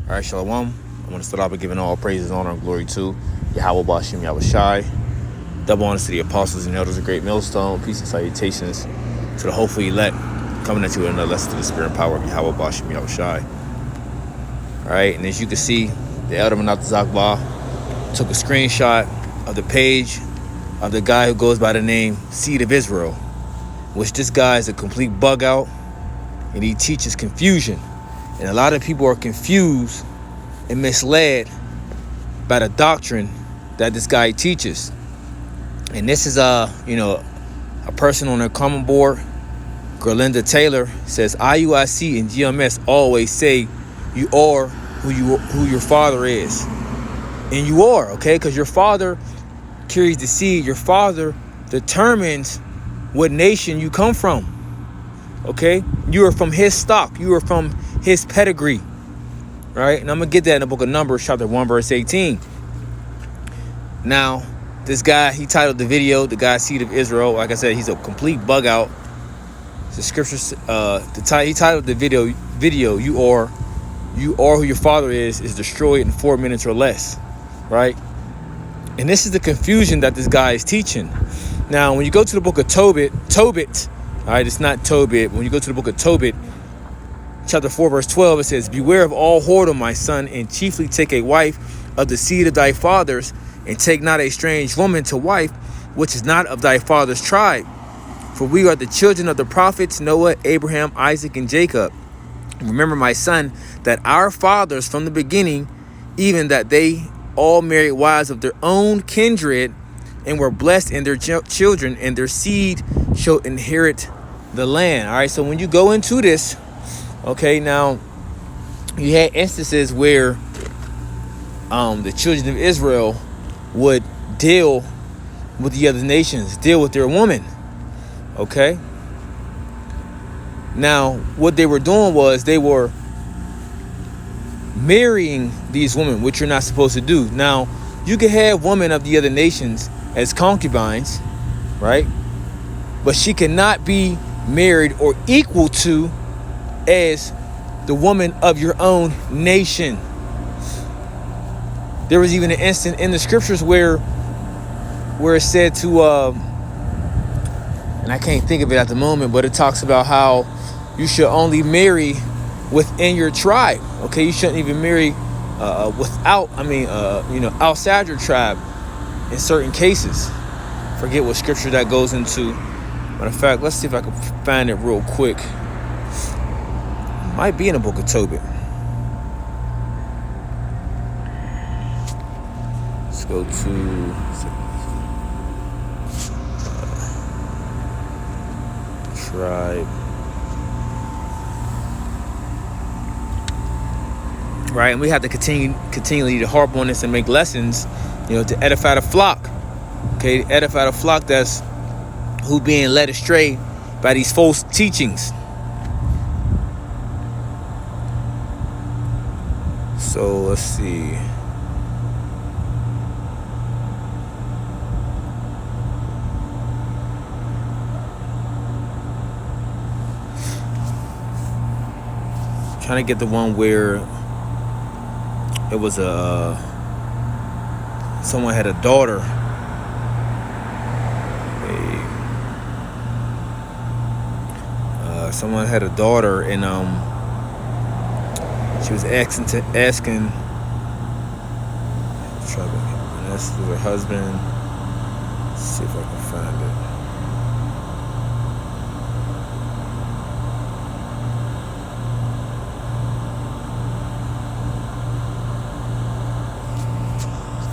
All right, Shalom. I want to start off by giving all praises, honor, and glory to Yahweh Bashim Yahweh Shai. Double honors to the apostles and elders of Great Millstone. Peace and salutations to the hopeful elect coming at you with another lesson to the spirit and power of Yahweh Bashim Yahweh Shai. All right, and as you can see, the elder Menat Zakba took a screenshot of the page of the guy who goes by the name Seed of Israel, which this guy is a complete bug out, and he teaches confusion. And a lot of people are confused and misled by the doctrine that this guy teaches. And this is a person on their common board, Gerlinda Taylor, says IUIC and GMS always say you are who your father is. And you are, okay? Because your father carries the seed. Your father determines what nation you come from. Okay? You are from his stock. You are from his pedigree. Right? And I'm going to get that in the book of Numbers, chapter 1, verse 18. Now, this guy, he titled the video, the guy Seed of Israel. Like I said, he's a complete bug out. The scriptures, he titled the video, you are who your father is destroyed in 4 minutes or less. Right? And this is the confusion that this guy is teaching. Now, when you go to the book of Tobit, all right, it's not Tobit. When you go to the book of Tobit, chapter 4, verse 12, it says, beware of all whoredom, my son, and chiefly take a wife of the seed of thy fathers, and take not a strange woman to wife, which is not of thy father's tribe. For we are the children of the prophets Noah, Abraham, Isaac, and Jacob. Remember, my son, that our fathers from the beginning, even that they all married wives of their own kindred, and were blessed in their children, and their seed shall inherit the land. All right, so when you go into this, okay, now you had instances where the children of Israel would deal with the other nations, deal with their women. Okay, now what they were doing was they were marrying these women, which you're not supposed to do. Now, you can have women of the other nations as concubines, right? But she cannot be married or equal to as the woman of your own nation. There was even an instant in the scriptures where it said to, and I can't think of it at the moment, but it talks about how you should only marry within your tribe. Okay, you shouldn't even marry outside your tribe in certain cases. Forget what scripture that goes into. Matter of fact, let's see if I can find it real quick. It might be in the book of Tobit. Let's go to tribe. Right, and we have to continually to harp on this and make lessons, to edify the flock. Okay, edify the flock that's who being led astray by these false teachings. So let's see. Trying to get the one where it was someone had a daughter. Someone had a daughter, and she was asking. This was her husband. Let's see if I can find it.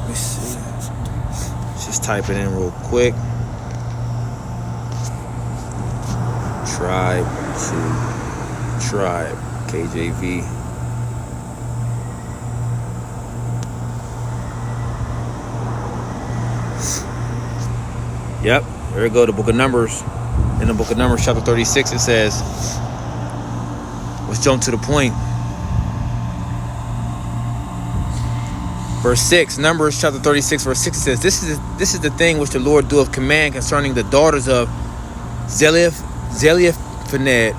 Let me see. Just type it in real quick. Tribe to tribe, KJV. Yep, there we go, the book of Numbers. In the book of Numbers, chapter 36, it says, let's jump to the point. Verse 6, Numbers chapter 36, verse 6, it says, This is the thing which the Lord doeth command concerning the daughters of Zelophehad,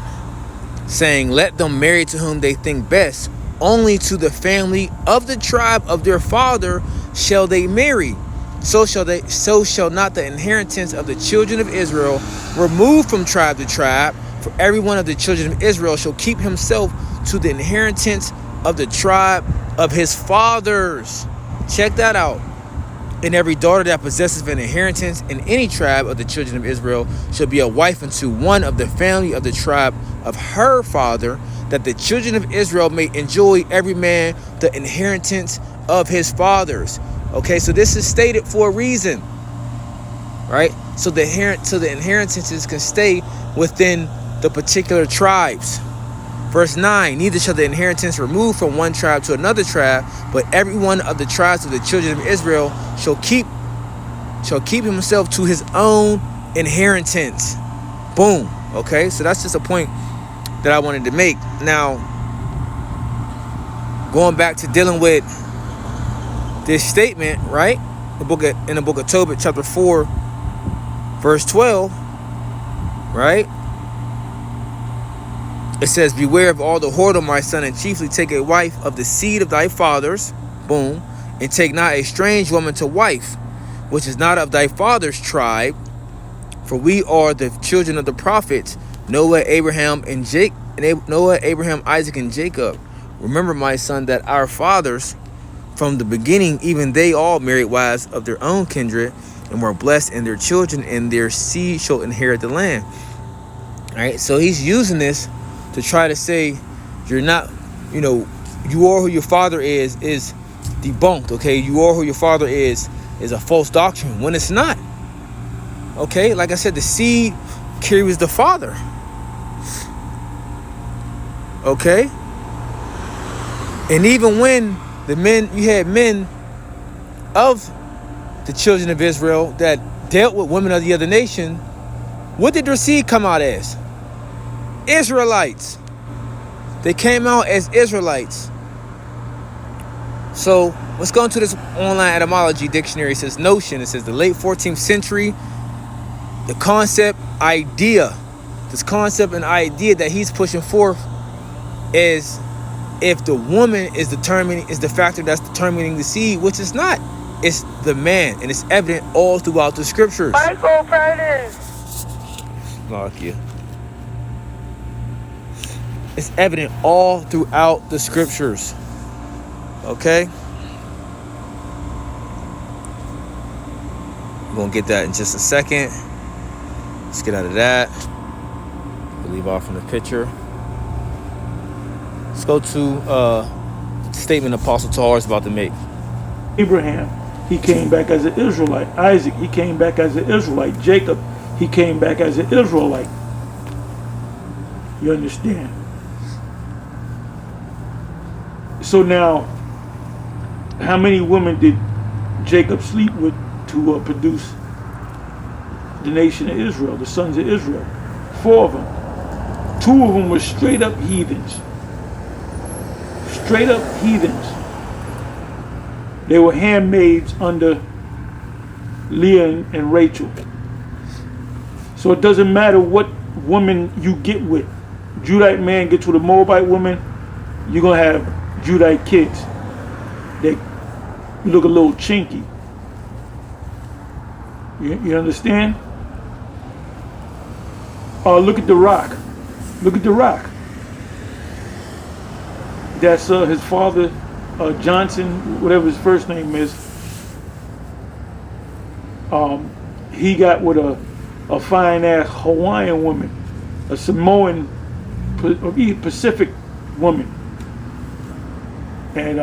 saying, let them marry to whom they think best, only to the family of the tribe of their father shall they marry. So shall not the inheritance of the children of Israel remove from tribe to tribe. For every one of the children of Israel shall keep himself to the inheritance of the tribe of his fathers. Check that out. And every daughter that possesses an inheritance in any tribe of the children of Israel shall be a wife unto one of the family of the tribe of her father, that the children of Israel may enjoy every man the inheritance of his fathers. Okay, so this is stated for a reason, right? So the inheritances can stay within the particular tribes. Verse 9, neither shall the inheritance remove from one tribe to another tribe, but every one of the tribes of the children of Israel shall keep himself to his own inheritance. Boom. Okay, so that's just a point that I wanted to make. Now, going back to dealing with this statement, right? In the book of Tobit, chapter 4, verse 12, right? It says, beware of all the whoredom, my son, and chiefly take a wife of the seed of thy fathers, boom, and take not a strange woman to wife, which is not of thy father's tribe, for we are the children of the prophets, Noah, Abraham, Isaac, and Jacob. Remember, my son, that our fathers, from the beginning, even they all married wives of their own kindred, and were blessed, and their children and their seed shall inherit the land. All right, so he's using this to try to say you're not, you are who your father is debunked, okay? You are who your father is a false doctrine, when it's not. Okay, like I said, the seed carries the father. Okay? And even when you had men of the children of Israel that dealt with women of the other nation, what did their seed come out as? Israelites. They came out as Israelites. So let's go into this online etymology dictionary. It says notion. It says the late 14th century. The concept, idea. This concept and idea that he's pushing forth is if the woman is the factor that's determining the seed, which is not. It's the man, and it's evident all throughout the scriptures. Michael Prentice. Lock you. It's evident all throughout the scriptures. Okay? We're going to get that in just a second. Let's get out of that. We'll leave off from the picture. Let's go to the statement Apostle Tahar is about to make. Abraham, he came back as an Israelite. Isaac, he came back as an Israelite. Jacob, he came back as an Israelite. You understand? So now, how many women did Jacob sleep with to produce the nation of Israel, the sons of Israel? 4 of them. 2 of them were straight up heathens. Straight up heathens. They were handmaids under Leah and Rachel. So it doesn't matter what woman you get with. Judite man gets with a Moabite woman, you're going to have Judite kids. They look a little chinky. You understand? Look at the rock. Look at the rock. That's his father, Johnson, whatever his first name is. He got with a fine ass Hawaiian woman, a Samoan, Pacific woman. And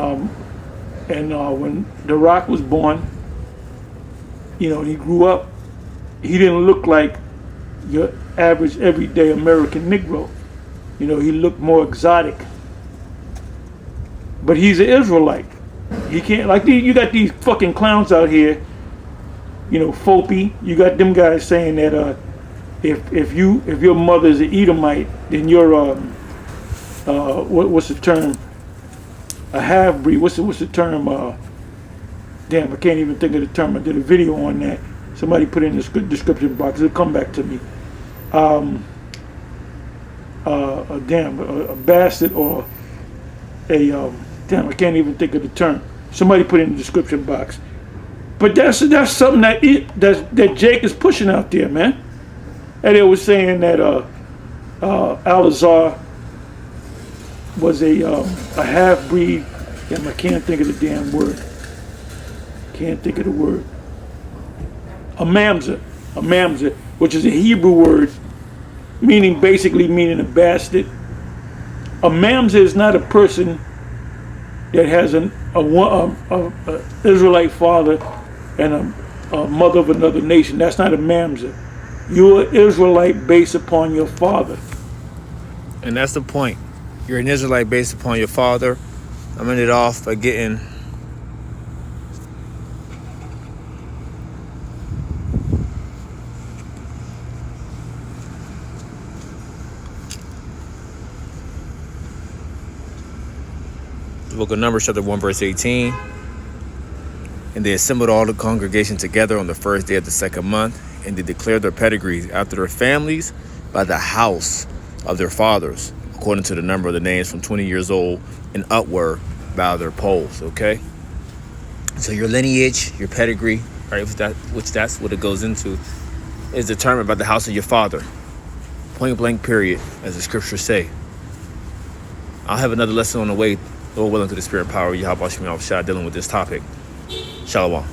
when The Rock was born, and he grew up, he didn't look like your average everyday American Negro. He looked more exotic. But he's an Israelite. He can't, like, you got these fucking clowns out here, Fopi. You got them guys saying that if your mother's an Edomite, then you're what's the term? A half-breed. What's the term? Damn, I can't even think of the term. I did a video on that. Somebody put it in the description box. It'll come back to me. A bastard or damn, I can't even think of the term. Somebody put it in the description box. But that's something that Jake is pushing out there, man. And it was saying that Alazar was a half breed. Damn, I can't think of the damn word. Can't think of the word. A mamzer, which is a Hebrew word, basically meaning a bastard. A mamzer is not a person that has a Israelite father and a mother of another nation. That's not a mamzer. You're an Israelite based upon your father. And that's the point. You're an Israelite based upon your father. I'm ending it off by getting the book of Numbers, chapter 1, verse 18. And they assembled all the congregation together on the first day of the second month, and they declared their pedigrees after their families by the house of their fathers, according to the number of the names from 20 years old and upward by their polls. Okay, so your lineage, your pedigree, right, which that's what it goes into, is determined by the house of your father. Point blank, period, as the scriptures say. I'll have another lesson on the way, Lord willing, through the spirit power of Yahweh Shem Yahushua, dealing with this topic. Shalom.